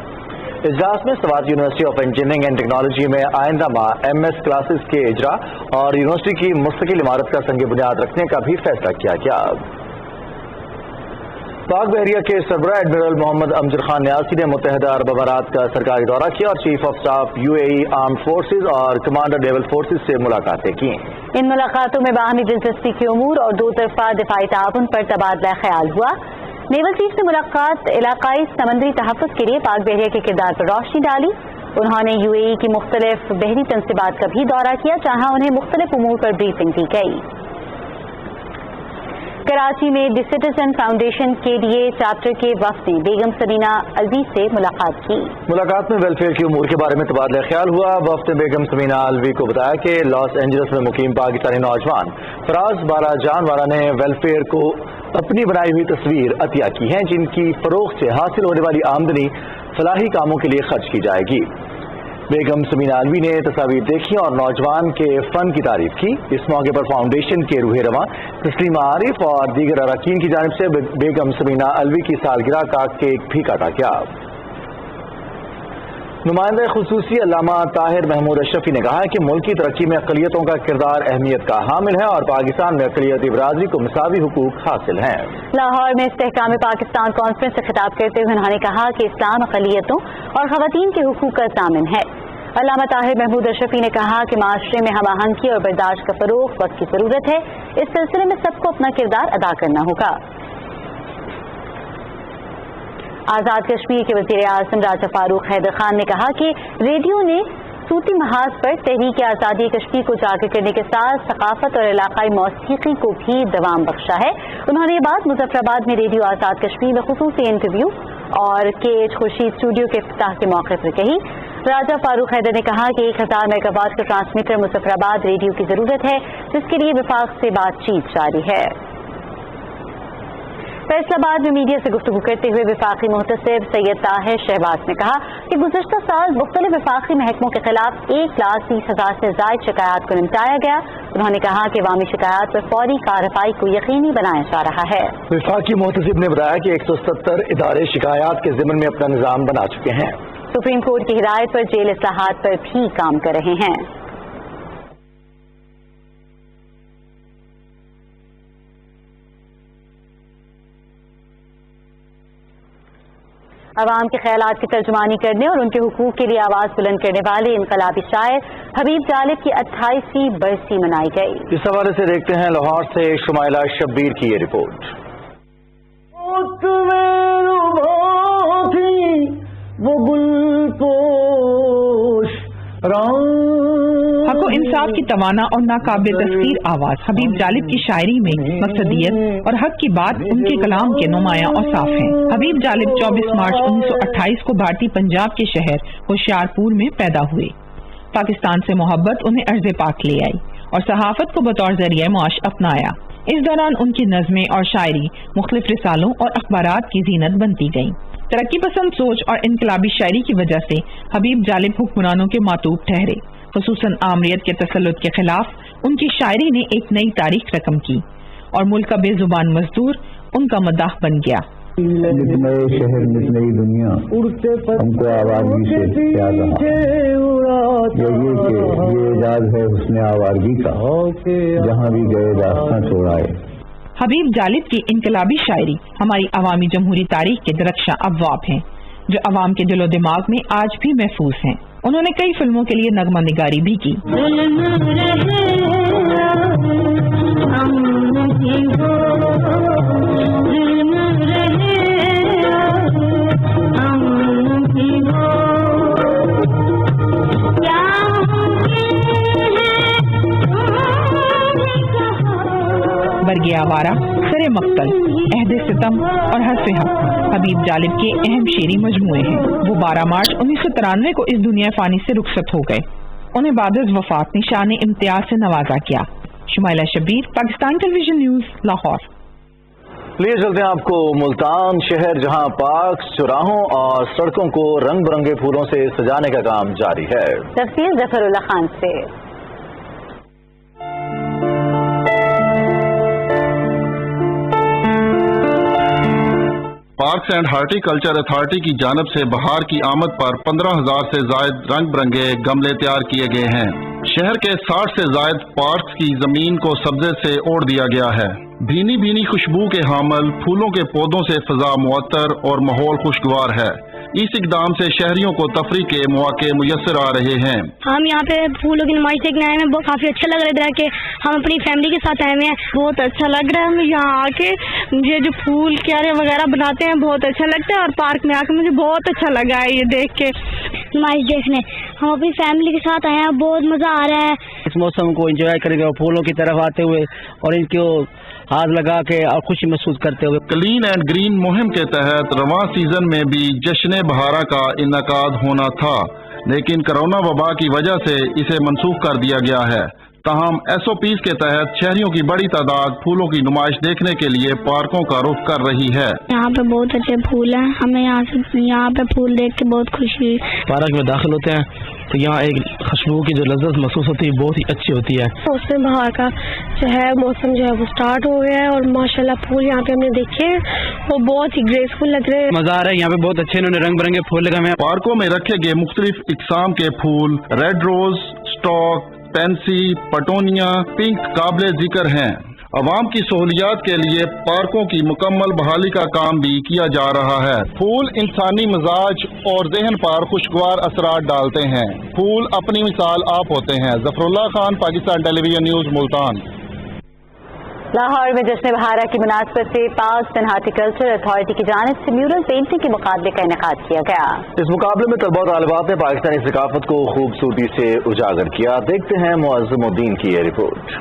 इजलास में Swat university of engineering and technology में आइंदा माह MS क्लासेस के इजरा और यूनिवर्सिटी की मुस्तकिल इमारत का संग बुनियाद रखने का भी फैसला किया गया। पाक बहरिया के सरबराह एडमिरल मोहम्मद अमजद खान न्यासी ने मुत्तहिदा अरब अमारात का सरकारी दौरा किया और chief of staff UAE armed forces और कमांडर नेवल फोर्सेज से मुलाकातें की। इन मुलाकातों में बाहमी दिलचस्पी के उमूर और दो तरफा दिफाई ताउन पर तबादला ख्याल हुआ। नेवल चीफ से मुलाकात इलाकाई समंदरी तहफ़्फ़ुज़ के लिए पाक बहरिया के किरदार पर रोशनी डाली उन्होंने UAE की मुख्तलिफ बहरी तंसीबात का भी दौरा किया, जहां उन्हें मुख्तलिफ उमूर पर ब्रीफिंग दी गई। कराची में द सिटीजन फाउंडेशन के लिए चैप्टर के वफ्द ने बेगम समीना अलवी से मुलाकात की। मुलाकात में वेलफेयर की उमूर के बारे में तबादला ख्याल हुआ। वफ्द ने बेगम समीना अलवी को बताया कि लॉस एंजल्स में मुकीम पाकिस्तानी नौजवान फराज बारा जानवाला ने वेलफेयर को अपनी बनाई हुई तस्वीर अतिया की है, जिनकी फरोख्त से हासिल होने वाली आमदनी फलाही कामों के लिए खर्च की जाएगी। बेगम समीना अलवी ने तस्वीर देखी और नौजवान के फन की तारीफ की। इस मौके पर फाउंडेशन के रूह रवां तस्लीमा आरिफ और दीगर अरकान की जानिब से बेगम समीना अलवी की सालगिरह का केक भी काटा गया। नुमाइंदा खुसूसी अल्लामा ताहिर महमूद अशरफी ने कहा है कि मुल्क की तरक्की में अक़लियतों का किरदार अहमियत का हामिल है और पाकिस्तान में अक़लियती बरादरी को मसावी हुकूक हासिल हैं। लाहौर में इस्तेहकाम पाकिस्तान कॉन्फ्रेंस से खिताब करते हुए उन्होंने कहा कि इस्लाम अक़लियतों और ख़वातीन के हुकूक का ज़ामिन है। अल्लामा ताहिर महमूद अशरफी ने कहा कि माशरे में हम आहंगी और बर्दाश्त का फ़रोग़ वक्त की ज़रूरत है। इस सिलसिले में सबको अपना किरदार अदा करना होगा। आज़ाद कश्मीर के वज़ीर आज़म राजा फारूक हैदर खान ने कहा कि रेडियो ने सूती महाज पर तहरीक आज़ादी कश्मीर को उजागर करने के साथ सकाफत और इलाकाई मौसीकी को भी दवाम बख्शा है। उन्होंने ये बात मुजफ्फराबाद में रेडियो आज़ाद कश्मीर में खुसूसी इंटरव्यू और KH खुर्शीद स्टूडियो के इफ्तिताह के मौके पर कही। राजा फारूक हैदर ने कहा कि 1000 मेगावाट का ट्रांसमीटर मुजफ्फराबाद रेडियो की जरूरत है, जिसके लिए विफाक से बातचीत जारी है। फैसलाबाद में मीडिया से गुफ्तगू करते हुए विफाकी मुहतसिब सैयद ताहिर शहबाज ने कहा कि गुज़श्ता साल मुख्तलिफ विफाकी महकमों के खिलाफ 1,30,000 से ज़ायद शिकायत को निपटाया गया। उन्होंने कहा कि अवामी शिकायत पर फौरी कार्रवाई को यकीनी बनाया जा रहा है। विफाकी मुहतसिब ने बताया कि 170 इदारे शिकायत के ज़िम्मन में अपना निज़ाम बना चुके हैं। सुप्रीम कोर्ट की हिदायत पर जेल इस्लाहात पर भी काम कर रहे हैं। अवाम के ख्यालात की तर्जुमानी करने और उनके हुकूक के लिए आवाज़ बुलंद करने वाले इनकलाबी शायर हबीब जालिब की 28वीं बरसी मनाई गई। इस हवाले से देखते हैं लाहौर से शुमाइला शब्बीर की ये रिपोर्ट। वो गुलपोश हको इंसाफ की तवाना और नाकाबिल तस्वीर आवाज हबीब जालिब की शायरी में मकसदियत और हक की बात उनके कलाम के नुमाया और साफ है। हबीब जालिब 24 मार्च 1928 को भारतीय पंजाब के शहर होशियारपुर में पैदा हुए। पाकिस्तान से मोहब्बत उन्हें अर्ज़ पाक ले आई और सहाफत को बतौर जरिए माश अपनाया। इस दौरान उनकी नज़में और शायरी मुख्तलिफ रिसालों और अखबारात की जीनत बनती गई। तरक्की पसंद सोच और इनकलाबी शायरी की वजह से हबीब जालिब हुक्मरानों के मातूब ठहरे। खुसूसन आमरीत के तसल्लुत के खिलाफ उनकी शायरी ने एक नई तारीख रकम की और मुल्क का बेजुबान मजदूर उनका मदाह बन गया। नए शहर में नई दुनिया हमको आवाज़गी से प्यार रहा। ये एजाज है उसने आवाज़गी का, जहाँ भी गए रास्ता छोड़ाए। हबीब जालिब की इनकलाबी शायरी हमारी अवामी जमहूरी तारीख के दरख्शां अबवाब हैं, जो अवाम के दिलो दिमाग में आज भी महफूज हैं। उन्होंने कई फिल्मों के लिए नगमा निगारी भी की। बरगे आवारा, सरे मक्तल, अहदे सितम और हस्से हक हबीब जालिब के अहम शेरी मजमूए हैं। वो 12 मार्च 1993 को इस दुनिया फानी से रुखसत हो गए। उन्हें बाद वफात निशान इम्तियाज से नवाजा गया। Shumaila Shabbir, Pakistan television news, Lahore. लिए चलते हैं आपको मुल्तान शहर, जहां पार्क, चौराहों और सड़कों को रंग बिरंगे फूलों से सजाने का काम जारी है। तफसील जफरुल्लाह खान से। पार्क्स एंड हार्टिकल्चर अथॉरिटी की जानब से बहार की आमद पर 15,000 से जायद रंग बिरंगे गमले तैयार किए गए हैं। शहर के 60 से जायद पार्क्स की जमीन को सब्जे से ओढ़ दिया गया है। भीनी भीनी खुशबू के हामल फूलों के पौधों से फजा मुअत्तर और माहौल खुशगवार है। इस इकदाम से शहरियों को तफरीह के मौके मुयस्सर आ रहे हैं। हम यहाँ पे फूलों की नुमाइश देखने आए हैं, बहुत काफी अच्छा लग रहा है कि हम अपनी फैमिली के साथ आए हुए हैं। बहुत अच्छा लग रहा है हमें यहाँ आके, ये जो फूल क्यारे वगैरह बनाते हैं बहुत अच्छा लगता है और पार्क में आके मुझे बहुत अच्छा लगा है ये देख के। نمائش دیکھنے. ہم اپنی فیملی کے ساتھ آئے ہیں, بہت مزہ آ رہا ہے. اس موسم کو انجوائے کریں گے, پھولوں کی طرف آتے ہوئے اور ان کو ہاتھ لگا کے اور خوشی محسوس کرتے ہوئے. کلین اینڈ گرین مہم کے تحت رواں سیزن میں بھی جشن بہارا کا انعقاد ہونا تھا, لیکن کرونا وبا کی وجہ سے اسے منسوخ کر دیا گیا ہے. تاہم ایس او پیز کے تحت شہریوں کی بڑی تعداد پھولوں کی نمائش دیکھنے کے لیے پارکوں کا رخ کر رہی ہے. یہاں پہ بہت اچھے پھول ہیں, ہمیں یہاں پہ پھول دیکھ کے بہت خوشی ہوئی. پارک میں داخل ہوتے ہیں تو یہاں ایک خوشبو کی جو لذت محسوس ہوتی ہے بہت ہی اچھی ہوتی ہے. موسم بہار کا جو ہے موسم جو ہے وہ سٹارٹ ہو گیا ہے اور ماشاءاللہ پھول یہاں پہ ہم نے دیکھے وہ بہت ہی گریسفل لگ رہے ہیں. مزہ آ رہا ہے, یہاں پہ بہت اچھے انہوں نے رنگ برنگے پھول لگائے ہیں. پارکوں میں رکھے گئے مختلف اقسام کے پھول red rose, stock, pansy, petunia, pink قابل ذکر ہیں. عوام کی سہولیات کے لیے پارکوں کی مکمل بحالی کا کام بھی کیا جا رہا ہے. پھول انسانی مزاج اور ذہن پر خوشگوار اثرات ڈالتے ہیں. پھول اپنی مثال آپ ہوتے ہیں. ظفر اللہ خان, پاکستان ٹیلی ویژن نیوز, ملتان. لاہور میں جشن بہارا کی مناسبت سے پاکستان اینڈ ہارٹیکلچر اتھارٹی کی جانب سے میورل پینٹنگ کے مقابلے کا انعقاد کیا گیا. اس مقابلے میں طلباء و طالبات نے پاکستانی ثقافت کو خوبصورتی سے اجاگر کیا. دیکھتے ہیں معظم الدین کی یہ رپورٹ.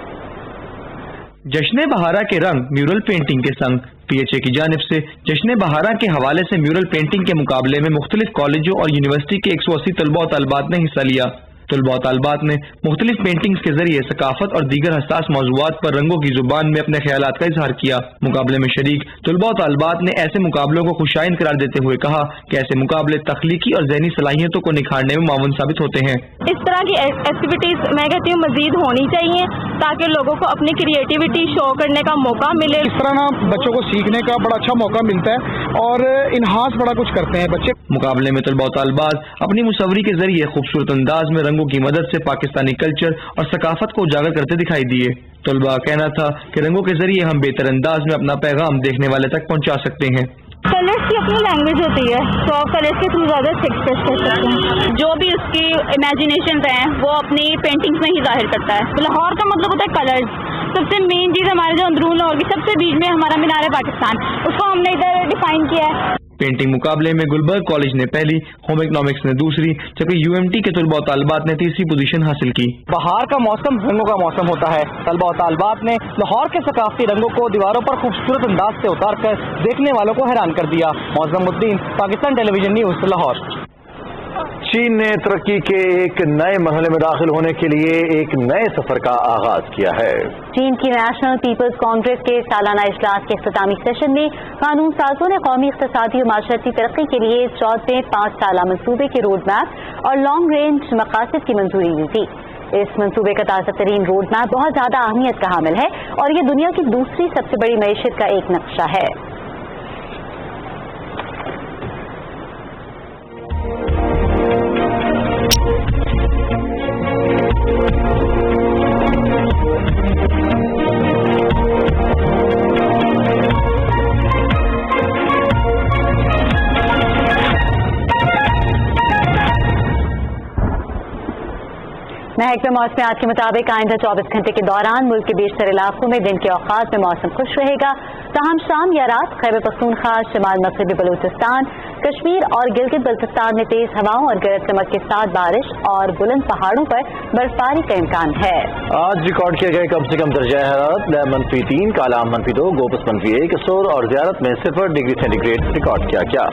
جشن بہارا کے رنگ میورل پینٹنگ کے سنگ پی ایچ اے کی جانب سے جشن بہارا کے حوالے سے میورل پینٹنگ کے مقابلے میں مختلف کالجوں اور یونیورسٹی کے 180 طلباء و طالبات نے حصہ لیا. طلباء و طالبات نے مختلف پینٹنگز کے ذریعے ثقافت اور دیگر حساس موضوعات پر رنگوں کی زبان میں اپنے خیالات کا اظہار کیا. مقابلے میں شریک طلباء و طالبات نے ایسے مقابلوں کو خوشائند قرار دیتے ہوئے کہا کہ ایسے مقابلے تخلیقی اور ذہنی صلاحیتوں کو نکھارنے میں معاون ثابت ہوتے ہیں. اس طرح کی ایکٹیویٹیز میں کہتی ہوں مزید ہونی چاہیے تاکہ لوگوں کو اپنی کریٹیوٹی شو کرنے کا موقع ملے. اس طرح نا بچوں کو سیکھنے کا بڑا اچھا موقع ملتا ہے اور انہانس بڑا کچھ کرتے ہیں بچے. مقابلے میں طلباء و طالبات اپنی مصوری کے ذریعے خوبصورت انداز میں رنگوں کی مدد سے پاکستانی کلچر اور ثقافت کو اجاگر کرتے دکھائی دیے. طلباء کا کہنا تھا کہ رنگوں کے ذریعے ہم بہتر انداز میں اپنا پیغام دیکھنے والے تک پہنچا سکتے ہیں. کلرس کی اپنی لینگویج ہوتی ہے تو آپ کلرس کے تھرو زیادہ ایکسپریس کر سکتے ہیں. جو بھی اس کی امیجنیشن ہیں وہ اپنی پینٹنگز میں ہی ظاہر کرتا ہے. لاہور کا مطلب ہوتا ہے کلرز. سب سے مین چیز ہمارے جو اندرون لاہور کی سب سے بیچ میں ہمارا مینار ہے پاکستان, اس کو ہم نے ادھر ڈیفائن کیا ہے. پینٹنگ مقابلے میں گلبرگ کالج نے پہلی, ہوم اکنامکس نے دوسری, جبکہ یو ایم ٹی کے طلباء و طالبات نے تیسری پوزیشن حاصل کی. بہار کا موسم رنگوں کا موسم ہوتا ہے. طلباء و طالبات نے لاہور کے ثقافتی رنگوں کو دیواروں پر خوبصورت انداز سے اتار کر دیکھنے والوں کو حیران کر دیا. معظم الدین, پاکستان ٹیلی ویژن نیوز, لاہور. چین نے ترقی کے ایک نئے مرحلے میں داخل ہونے کے لیے ایک نئے سفر کا آغاز کیا ہے. چین کی نیشنل پیپلز کانگریس کے سالانہ اجلاس کے اختتامی سیشن میں قانون سازوں نے قومی اقتصادی اور معاشرتی ترقی کے لیے 14 5 سالہ منصوبے کے روڈ میپ اور لانگ رینج مقاصد کی منظوری دی تھی. اس منصوبے کا تازہ ترین روڈ میپ بہت زیادہ اہمیت کا حامل ہے اور یہ دنیا کی دوسری سب سے بڑی معیشت کا ایک نقشہ ہے. محکمہ موسمیات کے مطابق آئندہ 24 گھنٹے کے دوران ملک کے بیشتر علاقوں میں دن کے اوقات میں موسم خوش رہے گا. تاہم شام یا رات خیبر پختونخوا, شمال مغربی بلوچستان, کشمیر اور گلگت بلتستان میں تیز ہواؤں اور گرج چمک کے ساتھ بارش اور بلند پہاڑوں پر برفباری کا امکان ہے. آج ریکارڈ کیے گئے کم سے کم درجہ حرارت -3, کالام -2, گوپس -1, سور اور زیارت میں 0 ڈگری سینٹی گریڈ ریکارڈ کیا گیا.